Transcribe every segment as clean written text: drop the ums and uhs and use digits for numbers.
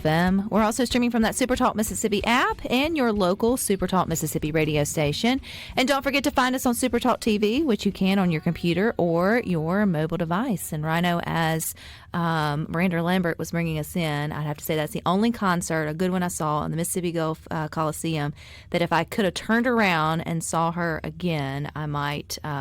FM. We're also streaming from that SuperTalk Mississippi app and your local SuperTalk Mississippi radio station. And don't forget to find us on SuperTalk TV, which you can on your computer or your mobile device. And Rhino, as Miranda Lambert was bringing us in, I'd have to say that's the only concert, a good one I saw in the Mississippi Gulf Coliseum, that if I could have turned around and saw her again, I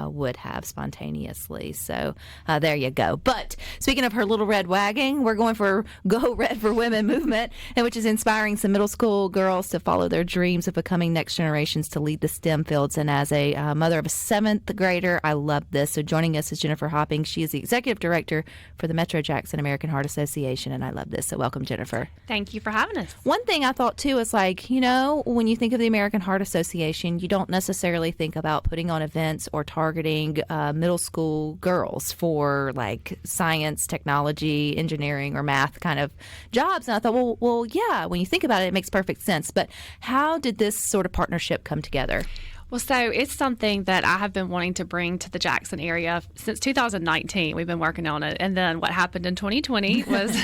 would have spontaneously. So there you go. But speaking of her little red wagging, we're going for Go Red for Women movement, and which is inspiring some middle school girls to follow their dreams of becoming next generations to lead the STEM fields. And as a mother of a 7th grader, I love this. So joining us is Jennifer Hopping. She is the executive director for the Metro Jackson American Heart Association, and I love this. So welcome, Jennifer. Thank you for having us. One thing I thought too is when you think of the American Heart Association, you don't necessarily think about putting on events or targeting middle school girls for science, technology, engineering, or math kind of jobs. And I thought, well, yeah, when you think about it, it makes perfect sense. But how did this sort of partnership come together? Well, so it's something that I have been wanting to bring to the Jackson area since 2019. We've been working on it. And then what happened in 2020 was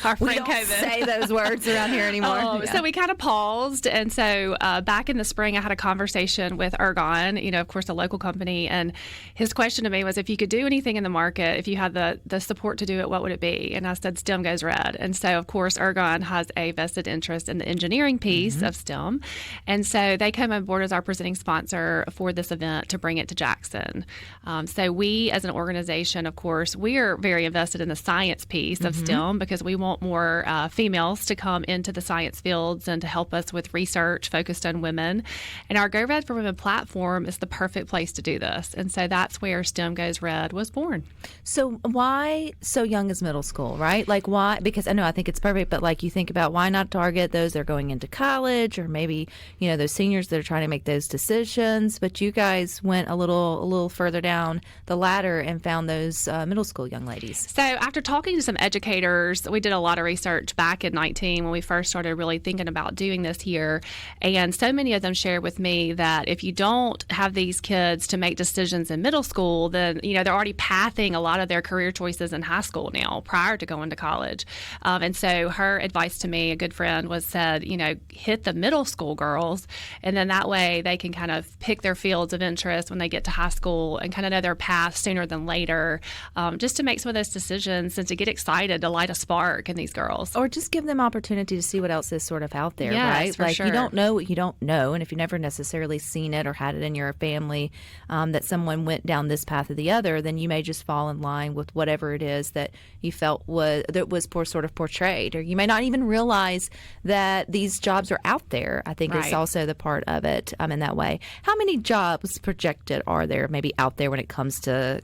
our friend we don't COVID. Say those words around here anymore. Yeah. So we kind of paused. And so back in the spring, I had a conversation with Ergon, of course, a local company. And his question to me was, if you could do anything in the market, if you had the support to do it, what would it be? And I said, STEM goes red. And so, of course, Ergon has a vested interest in the engineering piece of STEM. And so they came on board as our presenting sponsor for this event to bring it to Jackson. So we, as an organization, of course, we are very invested in the science piece of STEM because we want more females to come into the science fields and to help us with research focused on women. And our Go Red for Women platform is the perfect place to do this. And so that's where STEM Goes Red was born. So why so young as middle school, right? Why? Because I think it's perfect, but you think about why not target those that are going into college or maybe, those seniors that are trying to make those decisions. But you guys went a little further down the ladder and found those middle school young ladies. So after talking to some educators, we did a lot of research back in 2019 when we first started really thinking about doing this here. And so many of them shared with me that if you don't have these kids to make decisions in middle school, then, they're already pathing a lot of their career choices in high school now prior to going to college. And so her advice to me, a good friend, said, hit the middle school girls, and then that way they can kind of pick their fields of interest when they get to high school and kind of know their path sooner than later, just to make some of those decisions and to get excited, to light a spark in these girls. Or just give them opportunity to see what else is sort of out there, yes, right? Sure. You don't know what you don't know, and if you've never necessarily seen it or had it in your family that someone went down this path or the other, then you may just fall in line with whatever it is that you felt was sort of portrayed, or you may not even realize that these jobs are out there. I think it's also the part of it in that way. How many jobs projected are there maybe out there when it comes to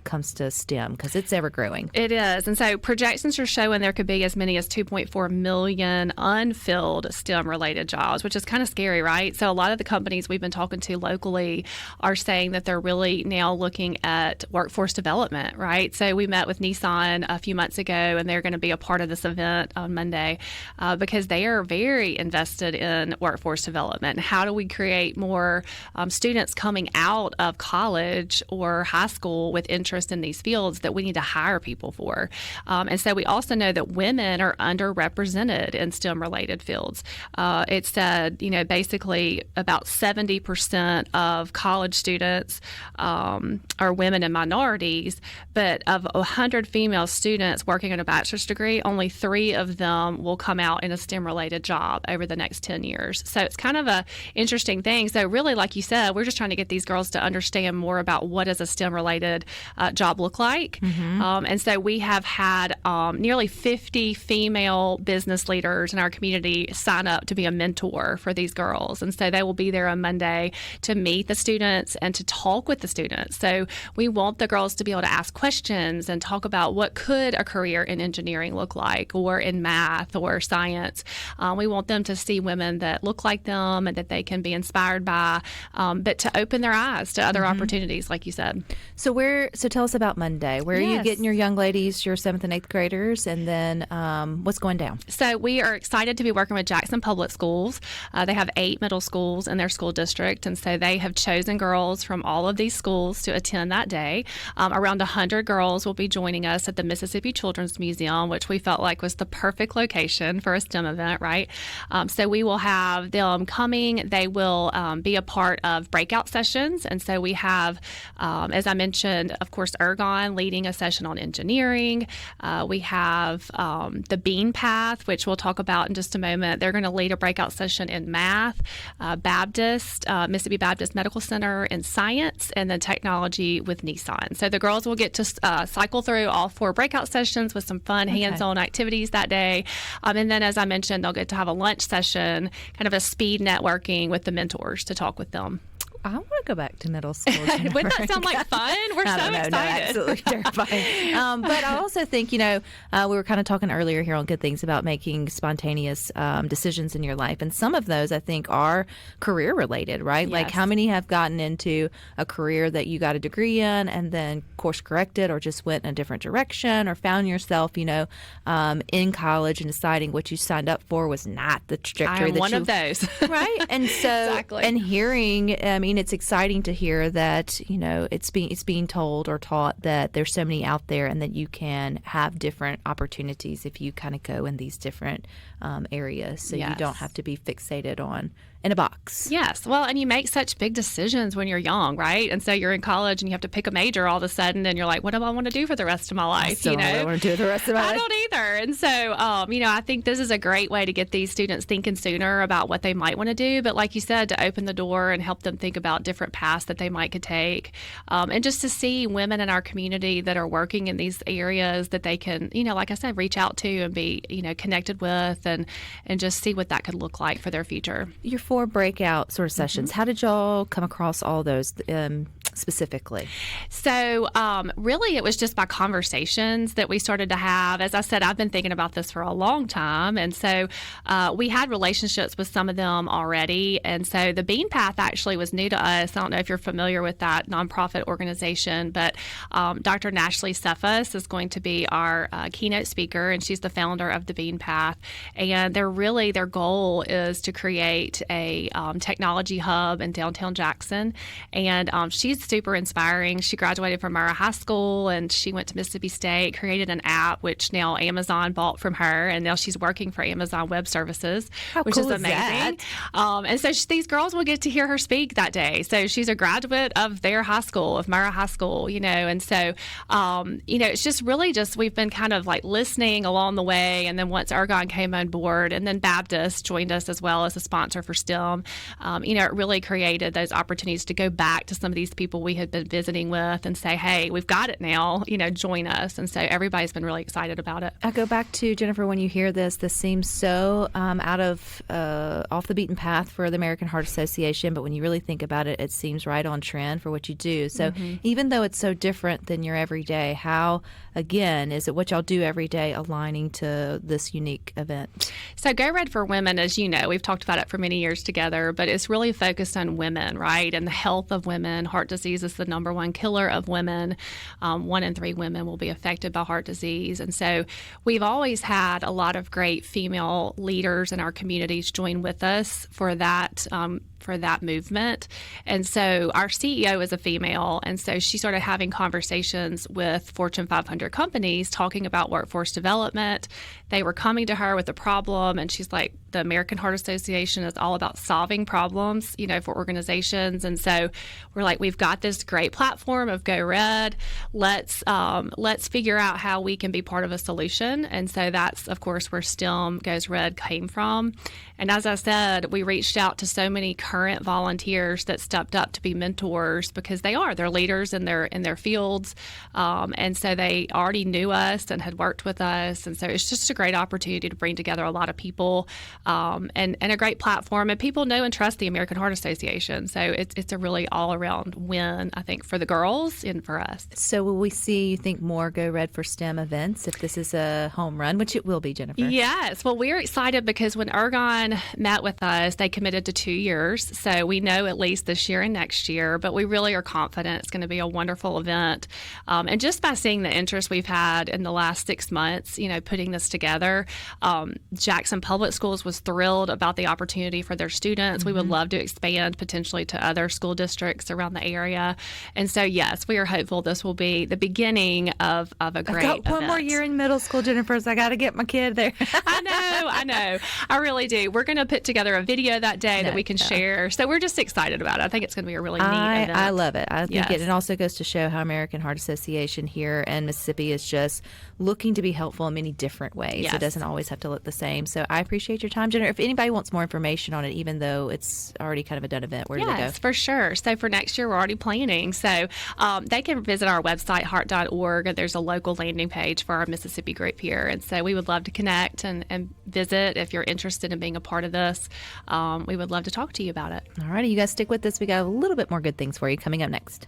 STEM? Because it's ever growing. It is. And so projections are showing there could be as many as 2.4 million unfilled STEM-related jobs, which is kind of scary, right? So a lot of the companies we've been talking to locally are saying that they're really now looking at workforce development, right? So we met with Nissan a few months ago, and they're going to be a part of this event on Monday because they are very invested in workforce development. How do we create more students coming out of college or high school with interest in these fields that we need to hire people for? And so we also know that women are underrepresented in STEM-related fields. It said, basically about 70% of college students are women and minorities, but of 100 female students working on a bachelor's degree, only 3 of them will come out in a STEM-related job over the next 10 years. So it's kind of a interesting thing. So really, like you said, we're just trying to get these girls to understand more about what does a STEM-related job look like. And so we have had nearly 50 female business leaders in our community sign up to be a mentor for these girls. And so they will be there on Monday to meet the students and to talk with the students. So we want the girls to be able to ask questions and talk about what could a career in engineering look like, or in math or science. We want them to see women that look like them and that they can be inspired by, but to open their eyes to other opportunities, like you said. So tell us about Monday. Where are you Yes. getting your young ladies, your 7th and 8th graders, and then what's going down? So we are excited to be working with Jackson Public Schools. They have 8 middle schools in their school district, and so they have chosen girls from all of these schools to attend that day. Around 100 girls will be joining us at the Mississippi Children's Museum, which we felt like was the perfect location for a STEM event, right? So we will have them coming. They will be a part of breakout sessions, and so we have, as I mentioned, of course, Ergon leading a session on engineering. We have the Bean Path, which we'll talk about in just a moment. They're going to lead a breakout session in math, Mississippi Baptist Medical Center in science, and then technology with Nissan. So the girls will get to cycle through all 4 breakout sessions with some fun hands-on activities that day. And then, as I mentioned, they'll get to have a lunch session, kind of a speed networking with the mentors to talk with them. I want to go back to middle school. Wouldn't that sound like fun? We're so excited. No, absolutely terrifying. But I also think, we were kind of talking earlier here on Good Things about making spontaneous decisions in your life. And some of those, I think, are career related, right? Yes. Like how many have gotten into a career that you got a degree in and then course corrected or just went in a different direction or found yourself, in college and deciding what you signed up for was not the trajectory I'm one of those. Right. And so, Exactly. and hearing, it's exciting to hear that, it's being told or taught that there's so many out there and that you can have different opportunities if you kind of go in these different areas. So you don't have to be fixated on in a box. Yes. Well, and you make such big decisions when you're young, right? And so you're in college and you have to pick a major all of a sudden and you're like, what do I want to do for the rest of my life? I don't want to do the rest of my life. I don't either. And so, I think this is a great way to get these students thinking sooner about what they might want to do. But like you said, to open the door and help them think about different paths that they could take. And just to see women in our community that are working in these areas that they can, like I said, reach out to and be, connected with and just see what that could look like for their future. Your 4 breakout sort of sessions, how did y'all come across all those specifically? So really it was just by conversations that we started to have. As I said, I've been thinking about this for a long time. And so we had relationships with some of them already. And so the Bean Path actually was new to us. I don't know if you're familiar with that nonprofit organization, but Dr. Nashley Cephas is going to be our keynote speaker, and she's the founder of the Bean Path. And their goal is to create a technology hub in downtown Jackson. And she's super inspiring. She graduated from Murrah High School and she went to Mississippi State, created an app, which now Amazon bought from her. And now she's working for Amazon Web Services, which cool is amazing. And so these girls will get to hear her speak that day. So she's a graduate of their high school, of Murrah High School, and so, it's just really we've been kind of like listening along the way. And then once Ergon came on board and then Baptist joined us as well as a sponsor for STEM, it really created those opportunities to go back to some of these people we had been visiting with and say, hey, we've got it now, join us. And so everybody's been really excited about it. I go back to, Jennifer, when you hear this seems so out of off the beaten path for the American Heart Association, but when you really think about it, it seems right on trend for what you do. So even though it's so different than your everyday, how, again, is it what y'all do every day aligning to this unique event? So Go Red for Women, as you know, we've talked about it for many years together, but it's really focused on women, right? And the health of women. Heart disease is the number one killer of women. 1 in 3 women will be affected by heart disease. And so we've always had a lot of great female leaders in our communities join with us for that movement. And so our CEO is a female, and so she started having conversations with Fortune 500 companies talking about workforce development. They were coming to her with a problem, and she's like, the American Heart Association is all about solving problems, for organizations. And so we're like, we've got this great platform of Go Red. Let's figure out how we can be part of a solution. And so that's, of course, where STEM Goes Red came from. And as I said, we reached out to so many current volunteers that stepped up to be mentors because they're leaders in their fields. And so they already knew us and had worked with us. And so it's just a great opportunity to bring together a lot of people and a great platform. And people know and trust the American Heart Association. So it's a really all-around win, I think, for the girls and for us. So will we see, you think, more Go Red for STEM events if this is a home run, which it will be, Jennifer? Yes. Well, we're excited because when Ergon met with us, they committed to 2 years. years. So we know at least this year and next year, but we really are confident it's going to be a wonderful event. And just by seeing the interest we've had in the last 6 months, putting this together, Jackson Public Schools was thrilled about the opportunity for their students. We would love to expand potentially to other school districts around the area. And so, yes, we are hopeful this will be the beginning of a great I've got one event. more year in middle school, Jennifer, so I got to get my kid there. I know. I really do. We're going to put together a video that day that we can share. So we're just excited about it. I think it's going to be a really neat event. I love it. I think Yes. it also goes to show how American Heart Association here in Mississippi is just looking to be helpful in many different ways. Yes. It doesn't always have to look the same. So I appreciate your time, Jennifer. If anybody wants more information on it, even though it's already kind of a done event, where do they go? Yes, for sure. So for next year, we're already planning. So they can visit our website, heart.org. There's a local landing page for our Mississippi group here. And so we would love to connect and visit if you're interested in being a part of this. We would love to talk to you about it. All righty, you guys stick with us. We got a little bit more good things for you coming up next.